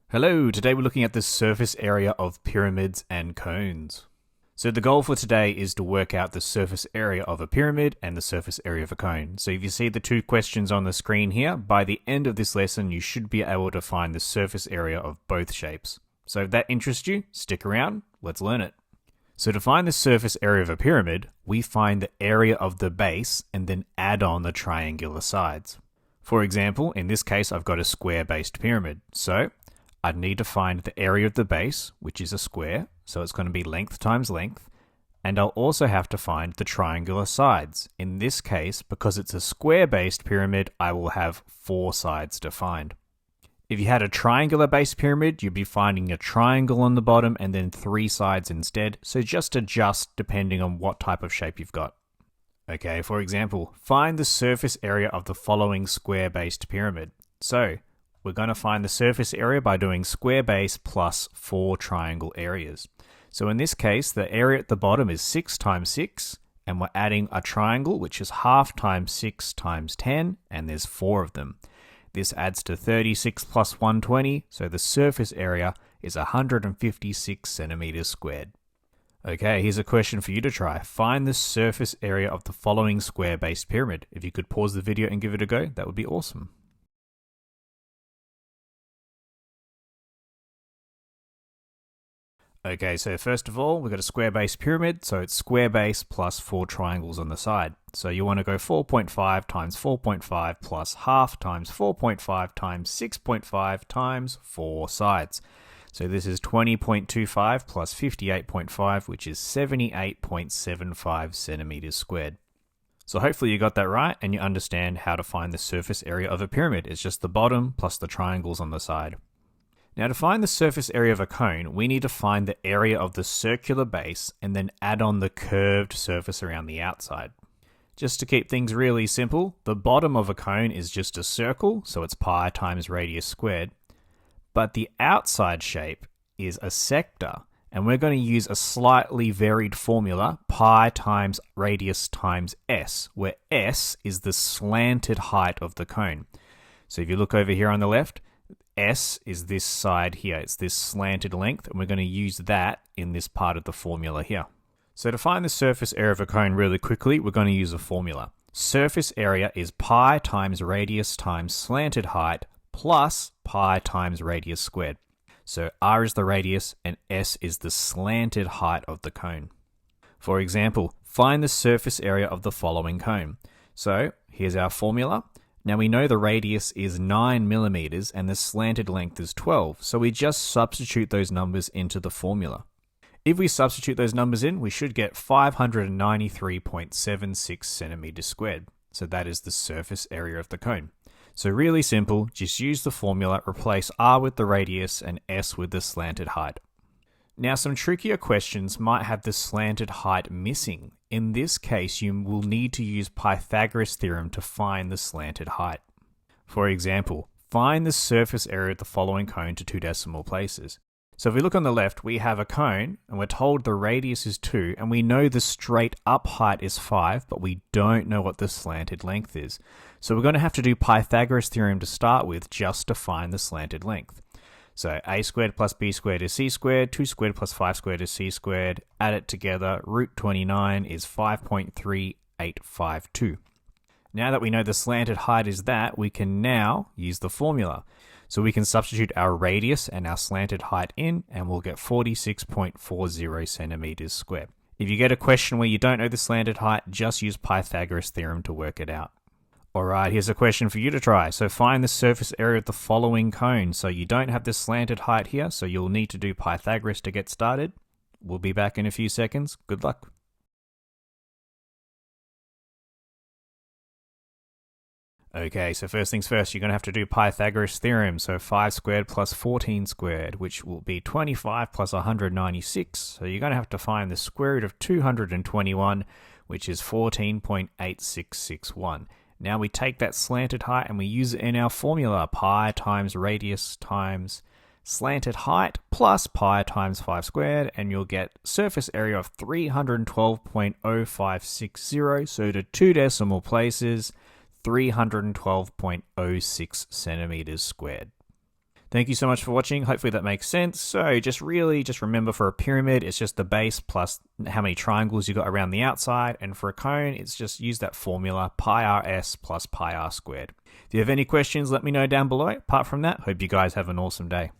Hello, today we're looking at the surface area of pyramids and cones. So the goal for today is to work out the surface area of a pyramid and the surface area of a cone. So if you see the two questions on the screen here, by the end of this lesson you should be able to find the surface area of both shapes. So if that interests you, stick around, let's learn it. So to find the surface area of a pyramid, we find the area of the base and then add on the triangular sides. For example, in this case I've got a square-based pyramid, so I'd need to find the area of the base, which is a square, so it's going to be length times length, and I'll also have to find the triangular sides. In this case, because it's a square-based pyramid, I will have 4 sides to find. If you had a triangular-based pyramid, you'd be finding a triangle on the bottom and then 3 sides instead, so just adjust depending on what type of shape you've got. Okay, for example, find the surface area of the following square-based pyramid. So, we're going to find the surface area by doing square base plus 4 triangle areas. So in this case, the area at the bottom is 6 times 6, and we're adding a triangle, which is half times 6 times 10, and there's 4 of them. This adds to 36 plus 120, so the surface area is 156 centimeters squared. Okay, here's a question for you to try. Find the surface area of the following square-based pyramid. If you could pause the video and give it a go, that would be awesome. Okay, so first of all, we've got a square-based pyramid, so it's square base plus 4 triangles on the side. So you want to go 4.5 times 4.5 plus half times 4.5 times 6.5 times 4 sides. So this is 20.25 plus 58.5, which is 78.75 centimeters squared. So hopefully you got that right and you understand how to find the surface area of a pyramid. It's just the bottom plus the triangles on the side. Now to find the surface area of a cone, we need to find the area of the circular base and then add on the curved surface around the outside. Just to keep things really simple, the bottom of a cone is just a circle, so it's pi times radius squared. But the outside shape is a sector, and we're going to use a slightly varied formula, pi times radius times s, where s is the slanted height of the cone. So if you look over here on the left, S is this side here, it's this slanted length, and we're going to use that in this part of the formula here. So to find the surface area of a cone really quickly, we're going to use a formula. Surface area is pi times radius times slanted height plus pi times radius squared. So r is the radius and s is the slanted height of the cone. For example, find the surface area of the following cone. So here's our formula. Now we know the radius is 9 millimeters and the slanted length is 12, so we just substitute those numbers into the formula. If we substitute those numbers in, we should get 593.76 centimeters squared. So that is the surface area of the cone. So really simple, just use the formula, replace r with the radius and s with the slanted height. Now some trickier questions might have the slanted height missing. In this case, you will need to use Pythagoras theorem to find the slanted height. For example, find the surface area of the following cone to 2 decimal places. So if we look on the left, we have a cone, and we're told the radius is 2, and we know the straight up height is 5, but we don't know what the slanted length is. So we're going to have to do Pythagoras theorem to start with just to find the slanted length. So a squared plus b squared is c squared, 2 squared plus 5 squared is c squared. Add it together, root 29 is 5.3852. Now that we know the slanted height is that, we can now use the formula. So we can substitute our radius and our slanted height in, and we'll get 46.40 centimeters squared. If you get a question where you don't know the slanted height, just use Pythagoras theorem to work it out. Alright, here's a question for you to try. So find the surface area of the following cone. So you don't have the slanted height here, so you'll need to do Pythagoras to get started. We'll be back in a few seconds. Good luck. Okay, so first things first, you're going to have to do Pythagoras theorem. So 5 squared plus 14 squared, which will be 25 plus 196. So you're going to have to find the square root of 221, which is 14.8661. Now we take that slanted height and we use it in our formula, pi times radius times slanted height plus pi times 5 squared, and you'll get surface area of 312.0560, so to 2 decimal places, 312.06 centimeters squared. Thank you so much for watching. Hopefully that makes sense. So just remember, for a pyramid, it's just the base plus how many triangles you got around the outside. And for a cone, it's just use that formula, pi rs plus pi r squared. If you have any questions, let me know down below. Apart from that, hope you guys have an awesome day.